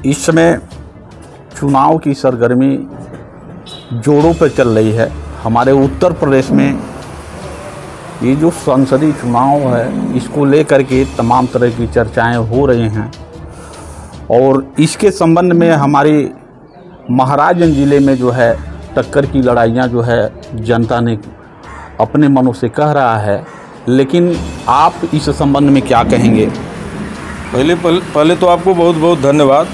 इस समय चुनाव की सरगर्मी जोरों पर चल रही है। हमारे उत्तर प्रदेश में ये जो संसदीय चुनाव है, इसको लेकर के तमाम तरह की चर्चाएं हो रही हैं और इसके संबंध में हमारी महाराजगंज ज़िले में जो है टक्कर की लड़ाइयाँ जो है जनता ने अपने मनों से कह रहा है, लेकिन आप इस संबंध में क्या कहेंगे? पहले तो आपको बहुत बहुत धन्यवाद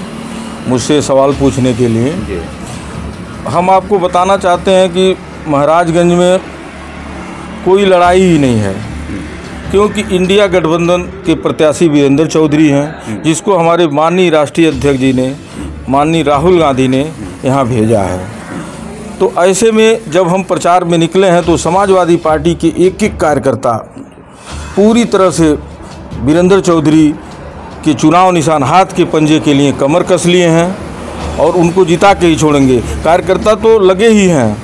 मुझसे सवाल पूछने के लिए। हम आपको बताना चाहते हैं कि महाराजगंज में कोई लड़ाई ही नहीं है, क्योंकि इंडिया गठबंधन के प्रत्याशी वीरेंद्र चौधरी हैं, जिसको हमारे माननीय राष्ट्रीय अध्यक्ष जी ने, माननीय राहुल गांधी ने यहाँ भेजा है। तो ऐसे में जब हम प्रचार में निकले हैं तो समाजवादी पार्टी के एक एक कार्यकर्ता पूरी तरह से वीरेंद्र चौधरी के चुनाव निशान हाथ के पंजे के लिए कमर कस लिए हैं और उनको जिता के ही छोड़ेंगे। कार्यकर्ता तो लगे ही हैं।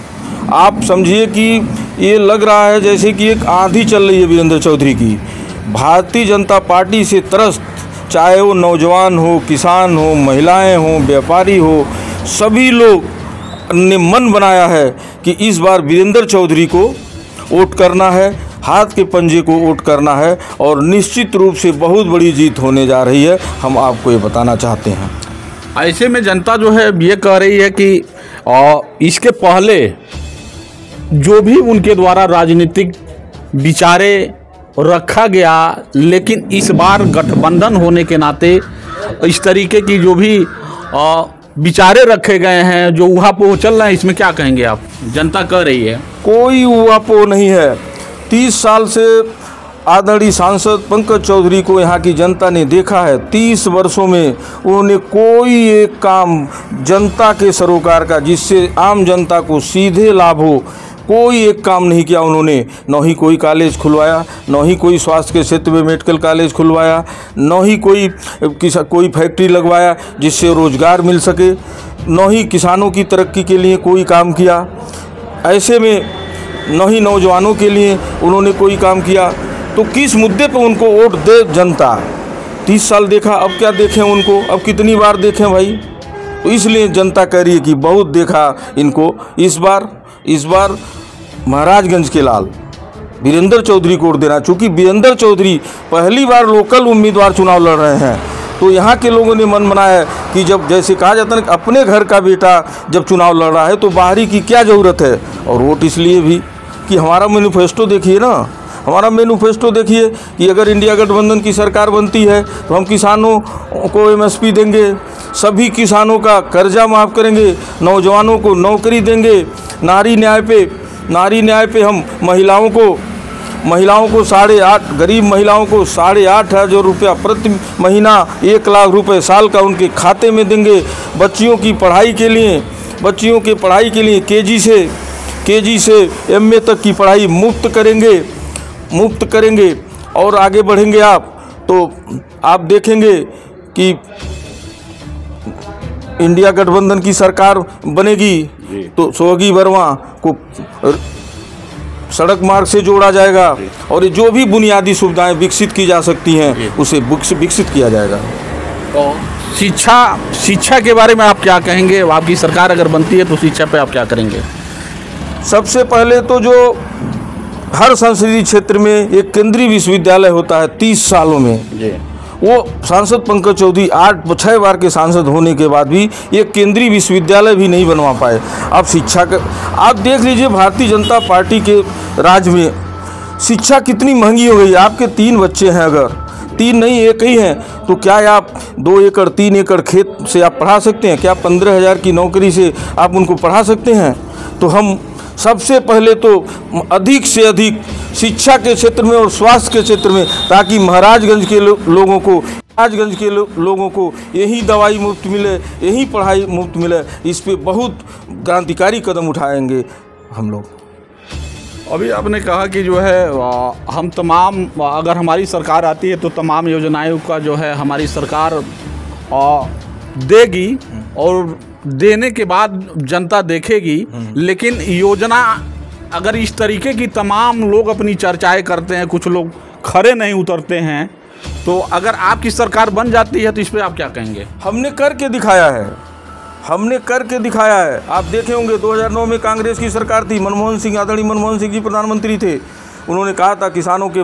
आप समझिए कि ये लग रहा है जैसे कि एक आंधी चल रही है वीरेंद्र चौधरी की। भारतीय जनता पार्टी से त्रस्त, चाहे वो नौजवान हो, किसान हो, महिलाएं हो, व्यापारी हो, सभी लोग ने मन बनाया है कि इस बार वीरेंद्र चौधरी को वोट करना है, हाथ के पंजे को वोट करना है और निश्चित रूप से बहुत बड़ी जीत होने जा रही है। हम आपको ये बताना चाहते हैं। ऐसे में जनता जो है ये कह रही है कि इसके पहले जो भी उनके द्वारा राजनीतिक विचारे रखा गया, लेकिन इस बार गठबंधन होने के नाते इस तरीके की जो भी विचारे रखे गए हैं, जो उहापोह चल रहे हैं, इसमें क्या कहेंगे आप? जनता कह रही है कोई उहापोह नहीं है। 30 साल से आदरणीय सांसद पंकज चौधरी को यहाँ की जनता ने देखा है। 30 वर्षों में उन्होंने कोई एक काम जनता के सरोकार का, जिससे आम जनता को सीधे लाभ हो, कोई एक काम नहीं किया उन्होंने। न ही कोई कॉलेज खुलवाया, न ही कोई स्वास्थ्य के क्षेत्र में मेडिकल कॉलेज खुलवाया, न ही कोई फैक्ट्री लगवाया जिससे रोज़गार मिल सके, न ही किसानों की तरक्की के लिए कोई काम किया। ऐसे में न ही नौजवानों के लिए उन्होंने कोई काम किया। तो किस मुद्दे पर उनको वोट दे जनता? 30 साल देखा, अब क्या देखें उनको? अब कितनी बार देखें भाई? तो इसलिए जनता कह रही है कि बहुत देखा इनको। इस बार महाराजगंज के लाल वीरेंद्र चौधरी को वोट देना, चूँकि वीरेंद्र चौधरी पहली बार लोकल उम्मीदवार चुनाव लड़ रहे हैं। तो यहाँ के लोगों ने मन बनाया है कि जब जैसे कहा जाता है कि अपने घर का बेटा जब चुनाव लड़ रहा है तो बाहरी की क्या ज़रूरत है। और वोट इसलिए भी कि हमारा मैनिफेस्टो देखिए ना, हमारा मैनिफेस्टो देखिए कि अगर इंडिया गठबंधन की सरकार बनती है तो हम किसानों को MSP देंगे, सभी किसानों का कर्जा माफ़ करेंगे, नौजवानों को नौकरी देंगे, नारी न्याय पे हम महिलाओं को 8.5 गरीब महिलाओं को 8.5 रुपया प्रति महीना, 1 लाख रुपए साल का उनके खाते में देंगे। बच्चियों की पढ़ाई के लिए KG से MA तक की पढ़ाई मुफ्त करेंगे और आगे बढ़ेंगे आप तो आप देखेंगे कि इंडिया गठबंधन की सरकार बनेगी तो स्वर्गीय वर्मा को सड़क मार्ग से जोड़ा जाएगा और जो भी बुनियादी सुविधाएं विकसित की जा सकती हैं उसे विकसित किया जाएगा। तो शिक्षा के बारे में आप क्या कहेंगे? आपकी सरकार अगर बनती है तो शिक्षा पे आप क्या करेंगे? सबसे पहले तो जो हर संसदीय क्षेत्र में एक केंद्रीय विश्वविद्यालय होता है 30 सालों में, वो सांसद पंकज चौधरी 6 बार के सांसद होने के बाद भी एक केंद्रीय विश्वविद्यालय भी नहीं बनवा पाए। अब शिक्षा का आप देख लीजिए, भारतीय जनता पार्टी के राज में शिक्षा कितनी महंगी हो गई। आपके 3 बच्चे हैं, अगर 3 नहीं 1 ही हैं, तो क्या आप 2 एकड़ 3 एकड़ खेत से आप पढ़ा सकते हैं? क्या 15,000 की नौकरी से आप उनको पढ़ा सकते हैं? तो हम सबसे पहले तो अधिक से अधिक शिक्षा के क्षेत्र में और स्वास्थ्य के क्षेत्र में, ताकि महाराजगंज के लोगों को यही दवाई मुफ्त मिले, यही पढ़ाई मुफ्त मिले, इस पे बहुत क्रांतिकारी कदम उठाएंगे हम लोग। अभी आपने कहा कि जो है हम तमाम, अगर हमारी सरकार आती है तो तमाम योजनाओं का जो है हमारी सरकार देगी और देने के बाद जनता देखेगी। लेकिन योजना अगर इस तरीके की तमाम लोग अपनी चर्चाएं करते हैं, कुछ लोग खरे नहीं उतरते हैं तो अगर आपकी सरकार बन जाती है तो इस पर आप क्या कहेंगे? हमने करके दिखाया है, हमने करके दिखाया है। आप देखे होंगे 2009 में कांग्रेस की सरकार थी, मनमोहन सिंह, आदरणीय मनमोहन सिंह जी प्रधानमंत्री थे। उन्होंने कहा था किसानों के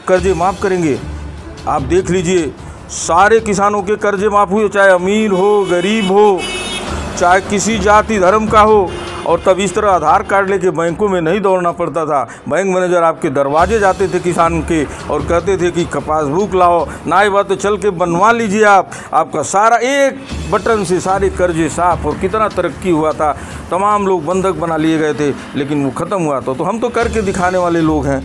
कर्जे माफ़ करेंगे। आप देख लीजिए, सारे किसानों के कर्जे माफ़ हुए, चाहे अमीर हो, गरीब हो, चाहे किसी जाति धर्म का हो। और तब इस तरह आधार कार्ड लेके बैंकों में नहीं दौड़ना पड़ता था। बैंक मैनेजर आपके दरवाजे जाते थे किसान के और कहते थे कि पासबुक लाओ, ना ही बात तो चल के बनवा लीजिए आपका सारा एक बटन से सारे कर्जे साफ। और कितना तरक्की हुआ था, तमाम लोग बंधक बना लिए गए थे, लेकिन वो ख़त्म हुआ तो हम तो करके दिखाने वाले लोग हैं।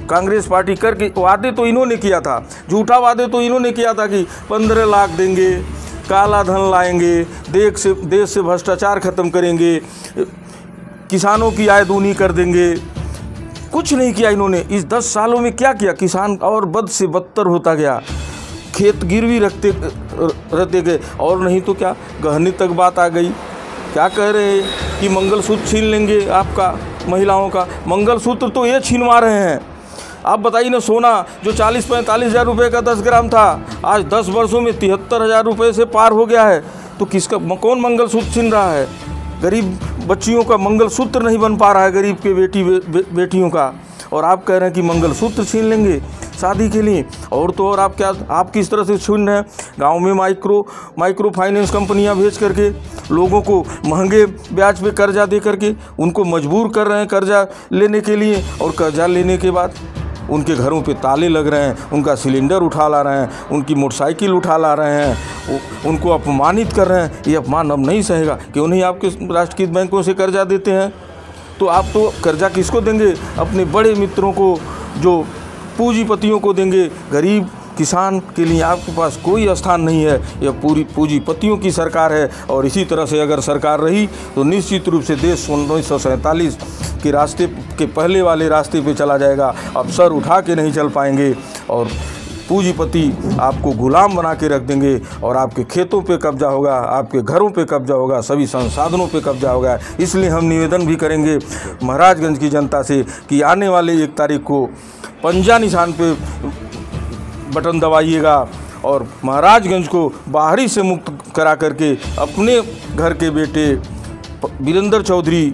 कांग्रेस पार्टी करके, वादे तो इन्होंने किया था, झूठा वादे तो इन्होंने किया था कि 15 लाख देंगे, काला धन लाएंगे, देश से भ्रष्टाचार खत्म करेंगे, किसानों की आय दूनी कर देंगे। कुछ नहीं किया इन्होंने। इस 10 सालों में क्या किया? किसान और बद से बदतर होता गया, खेत गिरवी रहते गए। और नहीं तो क्या, गहने तक बात आ गई। क्या कह रहे हैं कि मंगलसूत्र छीन लेंगे आपका, महिलाओं का। मंगलसूत्र तो ये छीनवा रहे हैं। आप बताइए ना, सोना जो 40-45 हज़ार रुपये का 10 ग्राम था, आज 10 वर्षों में 73 हज़ार रुपये से पार हो गया है। तो किसका, कौन मंगलसूत्र छीन रहा है? गरीब बच्चियों का मंगलसूत्र नहीं बन पा रहा है, गरीब के बेटियों का। और आप कह रहे हैं कि मंगलसूत्र छीन लेंगे शादी के लिए। और तो और आप किस तरह से छीन रहे हैं? गाँव में माइक्रो फाइनेंस कंपनियाँ भेज करके लोगों को महंगे ब्याज पे कर्जा दे करके उनको मजबूर कर रहे हैं कर्जा लेने के लिए। और कर्जा लेने के बाद उनके घरों पे ताले लग रहे हैं, उनका सिलेंडर उठा ला रहे हैं, उनकी मोटरसाइकिल उठा ला रहे हैं, उनको अपमानित कर रहे हैं। ये अपमान अब नहीं सहेगा। क्यों नहीं आपके राष्ट्रीयकृत बैंकों से कर्जा देते हैं? तो आप तो कर्जा किसको देंगे? अपने बड़े मित्रों को, जो पूंजीपतियों को देंगे। गरीब किसान के लिए आपके पास कोई स्थान नहीं है। यह पूरी पूंजीपतियों की सरकार है। और इसी तरह से अगर सरकार रही तो निश्चित रूप से देश 1947 के रास्ते के पहले वाले रास्ते पे चला जाएगा। अब सर उठा के नहीं चल पाएंगे और पूंजीपति आपको गुलाम बना के रख देंगे। और आपके खेतों पे कब्जा होगा, आपके घरों पे कब्जा होगा, सभी संसाधनों पे कब्जा होगा। इसलिए हम निवेदन भी करेंगे महाराजगंज की जनता से कि आने वाले 1 तारीख को पंजा निशान पे बटन दबाइएगा और महाराजगंज को बाहरी से मुक्त करा करके अपने घर के बेटे वीरेंद्र चौधरी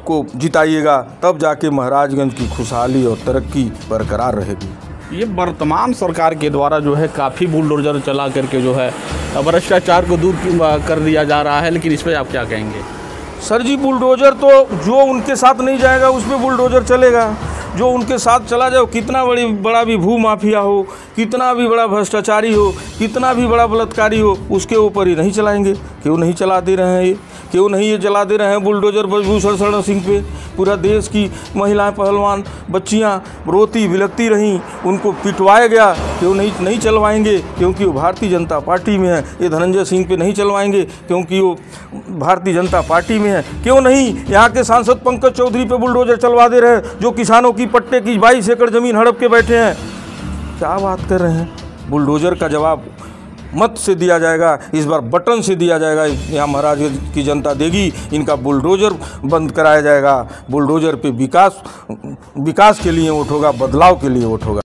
को जिताइएगा। तब जाके महाराजगंज की खुशहाली और तरक्की बरकरार रहेगी। ये वर्तमान सरकार के द्वारा जो है काफ़ी बुलडोजर चला करके जो है भ्रष्टाचार को दूर कर दिया जा रहा है, लेकिन इस पर आप क्या कहेंगे? सर जी, बुलडोजर तो जो उनके साथ नहीं जाएगा उस पर बुलडोजर चलेगा। जो उनके साथ चला जाए, कितना बड़ा भी भू माफिया हो, कितना भी बड़ा भ्रष्टाचारी हो, कितना भी बड़ा बलात्कारी हो, उसके ऊपर ही नहीं चलाएंगे। क्यों नहीं चला दे रहे हैं ये? क्यों नहीं ये चला दे रहे हैं बुलडोजर ब्रजभूषण शरण सिंह पे? पूरा देश की महिलाएं, पहलवान, बच्चियां रोती बिलखती रहीं, उनको पिटवाया गया। क्यों नहीं चलवाएंगे? क्योंकि वो भारतीय जनता पार्टी में है। ये धनंजय सिंह पे नहीं चलवाएंगे क्योंकि वो भारतीय जनता पार्टी में है। क्यों नहीं यहाँ के सांसद पंकज चौधरी पे बुलडोजर चलवा दे रहे हैं, जो किसानों की पट्टे की 22 एकड़ ज़मीन हड़प के बैठे हैं? क्या बात कर रहे हैं? बुलडोजर का जवाब मत से दिया जाएगा, इस बार बटन से दिया जाएगा। यहाँ महाराजगंज की जनता देगी। इनका बुलडोजर बंद कराया जाएगा। बुलडोजर पे विकास के लिए वोट होगा, बदलाव के लिए वोट होगा।